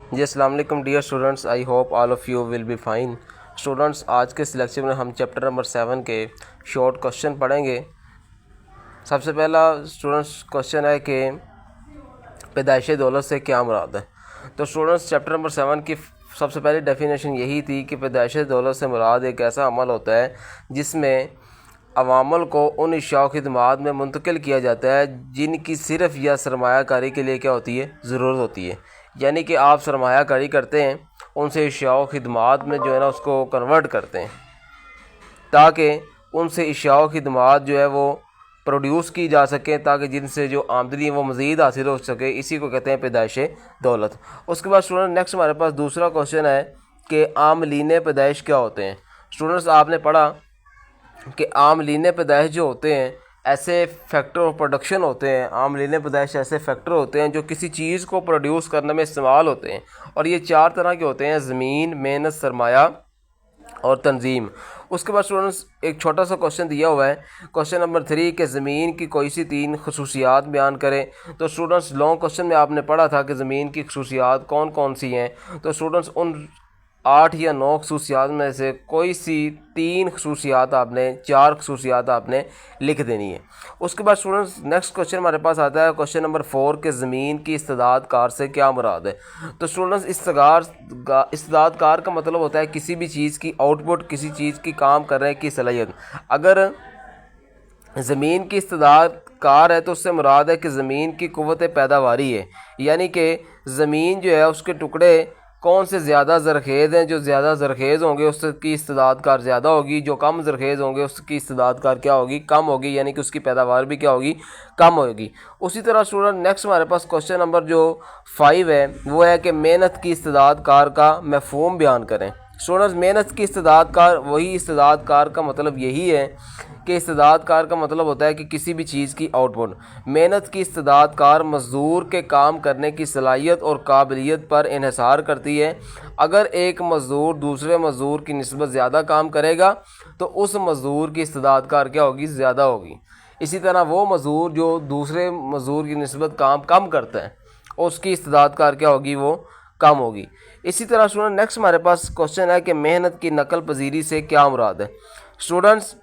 جی السلام علیکم dear students, I hope all of you will be fine. Students, آج کے سلیکشن میں ہم چیپٹر نمبر 7 کے شارٹ کوشچن پڑھیں گے۔ سب سے پہلا اسٹوڈنٹس کوشچن ہے کہ پیدائش دولت سے کیا مراد ہے۔ تو اسٹوڈنٹس چیپٹر نمبر 7 کی سب سے پہلی ڈیفینیشن یہی تھی کہ پیدائش دولت سے مراد ایک ایسا عمل ہوتا ہے جس میں عوامل کو ان اشیاء و خدمات میں منتقل کیا جاتا ہے جن کی صرف یا سرمایہ کاری کے لیے کیا ہوتی ہے، ضرورت ہوتی ہے۔ یعنی کہ آپ سرمایہ کاری کرتے ہیں، ان سے اشیاء و خدمات میں جو ہے نا اس کو کنورٹ کرتے ہیں تاکہ ان سے اشیاء و خدمات جو ہے وہ پروڈیوس کی جا سکیں، تاکہ جن سے جو آمدنی ہے وہ مزید حاصل ہو سکے۔ اسی کو کہتے ہیں پیدائش دولت۔ اس کے بعد اسٹوڈنٹ نیکسٹ ہمارے پاس دوسرا کوشچن ہے کہ عاملین پیدائش کیا ہوتے ہیں۔ اسٹوڈنٹس آپ نے پڑھا کہ عاملین پیدائش جو ہوتے ہیں ایسے فیکٹر آف پروڈکشن ہوتے ہیں۔ عاملین پیدائش ایسے فیکٹر ہوتے ہیں جو کسی چیز کو پروڈیوس کرنے میں استعمال ہوتے ہیں، اور یہ 4 طرح کے ہوتے ہیں: زمین، محنت، سرمایہ اور تنظیم۔ اس کے بعد اسٹوڈنٹس ایک چھوٹا سا کوشچن دیا ہوا ہے، کوشچن نمبر 3، کہ زمین کی کوئی سی 3 خصوصیات بیان کریں۔ تو اسٹوڈنٹس لانگ کوشچن میں آپ نے پڑھا تھا کہ زمین کی خصوصیات کون کون سی ہیں۔ تو اسٹوڈنٹس ان 8 یا 9 خصوصیات میں سے کوئی سی 3 خصوصیات آپ نے 4 خصوصیات آپ نے لکھ دینی ہے۔ اس کے بعد اسٹوڈنٹس نیکسٹ کوشچن ہمارے پاس آتا ہے کوشچن نمبر 4، کہ زمین کی استعداد کار سے کیا مراد ہے۔ تو اسٹوڈنٹس استعداد کار کا مطلب ہوتا ہے کسی بھی چیز کی آؤٹ پٹ، کسی چیز کی کام کرنے کی صلاحیت۔ اگر زمین کی استعداد کار ہے تو اس سے مراد ہے کہ زمین کی قوت پیداواری ہے، یعنی کہ زمین جو ہے اس کے ٹکڑے کون سے زیادہ زرخیز ہیں، جو زیادہ زرخیز ہوں گے اس کی استعداد کار زیادہ ہوگی، جو کم زرخیز ہوں گے اس کی استعداد کار کیا ہوگی، کم ہوگی، یعنی کہ اس کی پیداوار بھی کیا ہوگی، کم ہوگی۔ اسی طرح اسٹوڈنٹ نیکسٹ ہمارے پاس کوشچن نمبر جو 5 ہے وہ ہے کہ محنت کی استعداد کار کا مفہوم بیان کریں۔ اسٹوڈنٹس محنت کی استعداد کار، وہی استعداد کار کا مطلب یہی ہے کہ استعداد کار کا مطلب ہوتا ہے کہ کسی بھی چیز کی آؤٹ پٹ۔ محنت کی استعداد کار مزدور کے کام کرنے کی صلاحیت اور قابلیت پر انحصار کرتی ہے۔ اگر ایک مزدور دوسرے مزدور کی نسبت زیادہ کام کرے گا تو اس مزدور کی استعداد کار کیا ہوگی، زیادہ ہوگی۔ اسی طرح وہ مزدور جو دوسرے مزدور کی نسبت کام کم کرتا ہے اس کی استعداد کار کیا ہوگی، وہ کم ہوگی۔ اسی طرح اسٹوڈنٹ نیکسٹ ہمارے پاس کوشچن ہے کہ محنت کی نقل پذیری سے کیا مراد ہے۔ اسٹوڈنٹس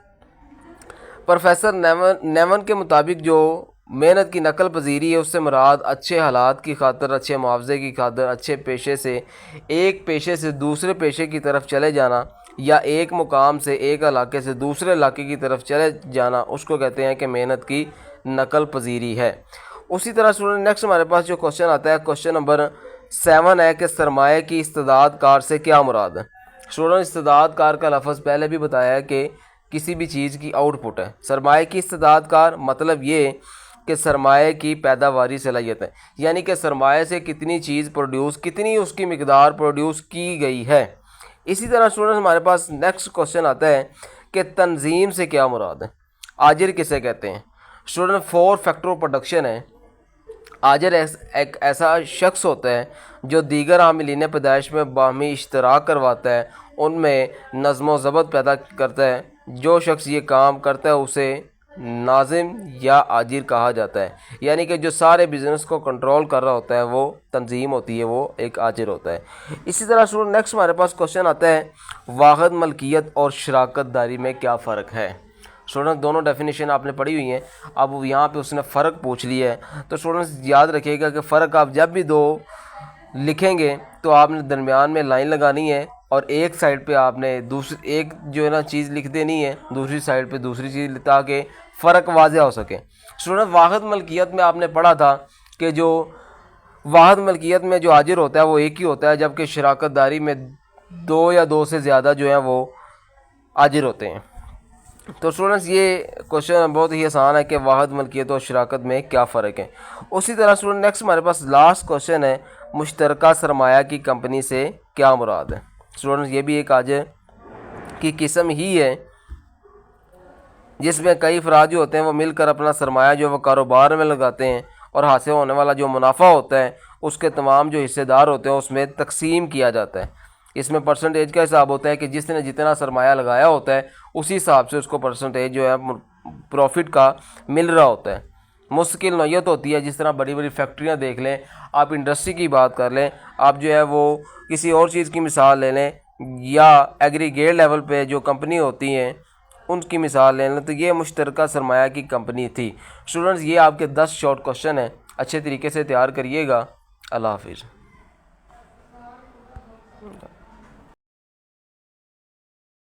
پروفیسر نیون کے مطابق جو محنت کی نقل پذیری ہے اس سے مراد اچھے حالات کی خاطر، اچھے معاوضے کی خاطر، اچھے پیشے سے ایک پیشے سے دوسرے پیشے کی طرف چلے جانا، یا ایک مقام سے ایک علاقے سے دوسرے علاقے کی طرف چلے جانا، اس کو کہتے ہیں کہ محنت کی نقل پذیری ہے۔ اسی طرح اسٹوڈنٹ نیکسٹ ہمارے پاس جو کوشچن آتا ہے کوشچن نمبر 7 ہے کہ سرمایہ کی استعداد کار سے کیا مراد ہے۔ اسٹوڈنٹ استعداد کار کا لفظ پہلے بھی بتایا ہے کہ کسی بھی چیز کی آؤٹ پٹ ہے۔ سرمایہ کی استعداد کار مطلب یہ کہ سرمایہ کی پیداواری صلاحیت ہے، یعنی کہ سرمایہ سے کتنی چیز پروڈیوس، کتنی اس کی مقدار پروڈیوس کی گئی ہے۔ اسی طرح اسٹوڈنٹ ہمارے پاس نیکسٹ کوشچن آتا ہے کہ تنظیم سے کیا مراد ہے، آجر کسے کہتے ہیں۔ اسٹوڈنٹ 4 فیکٹر آف پروڈکشن ہے۔ آجر ایک ایسا شخص ہوتا ہے جو دیگر عاملین پیدائش میں باہمی اشتراک کرواتا ہے، ان میں نظم و ضبط پیدا کرتا ہے۔ جو شخص یہ کام کرتا ہے اسے ناظم یا آجر کہا جاتا ہے، یعنی کہ جو سارے بزنس کو کنٹرول کر رہا ہوتا ہے وہ تنظیم ہوتی ہے، وہ ایک آجر ہوتا ہے۔ اسی طرح اسٹوڈنٹ نیکسٹ ہمارے پاس کوشچن آتا ہے واحد ملکیت اور شراکت داری میں کیا فرق ہے۔ اسٹوڈنٹ دونوں ڈیفینیشن آپ نے پڑھی ہوئی ہیں، اب یہاں پہ اس نے فرق پوچھ لیا ہے، تو اسٹوڈنٹس یاد رکھیے گا کہ فرق آپ جب بھی 2 لکھیں گے تو آپ نے درمیان میں لائن لگانی ہے، اور ایک سائڈ پہ آپ نے ایک جو ہے نا چیز لکھ دینی ہے، دوسری سائڈ پہ دوسری چیز، تاکہ فرق واضح ہو سکے۔ اسٹوڈنٹ واحد ملکیت میں آپ نے پڑھا تھا کہ جو واحد ملکیت میں جو آجر ہوتا ہے وہ ایک ہی ہوتا ہے، جبکہ شراکت داری میں 2 یا 2 سے زیادہ جو ہیں وہ آجر ہوتے ہیں۔ تو اسٹوڈنٹس یہ کوشچن بہت ہی آسان ہے کہ واحد ملکیت اور شراکت میں کیا فرق ہے۔ اسی طرح اسٹوڈنٹ نیکسٹ ہمارے پاس لاسٹ کوشچن ہے مشترکہ سرمایہ کی کمپنی سے کیا مراد ہے۔ اسٹوڈنٹس یہ بھی ایک آجر کی قسم ہی ہے جس میں کئی افراد جو ہوتے ہیں وہ مل کر اپنا سرمایہ جو وہ کاروبار میں لگاتے ہیں، اور حاصل ہونے والا جو منافع ہوتا ہے اس کے تمام جو حصے دار ہوتے ہیں اس میں تقسیم کیا جاتا ہے۔ اس میں پرسنٹیج کا حساب ہوتا ہے کہ جس نے جتنا سرمایہ لگایا ہوتا ہے اسی حساب سے اس کو پرسنٹیج جو ہے پروفٹ کا مل رہا ہوتا ہے، مستقل نوعیت ہوتی ہے، جس طرح بڑی بڑی فیکٹریاں دیکھ لیں، آپ انڈسٹری کی بات کر لیں، آپ جو ہے وہ کسی اور چیز کی مثال لے لیں، یا ایگریگیٹ لیول پہ جو کمپنی ہوتی ہیں ان کی مثال لے لیں، تو یہ مشترکہ سرمایہ کی کمپنی تھی۔ اسٹوڈنٹس یہ آپ کے 10 شارٹ کوشچن ہیں، اچھے طریقے سے تیار کریے گا۔ اللہ حافظ۔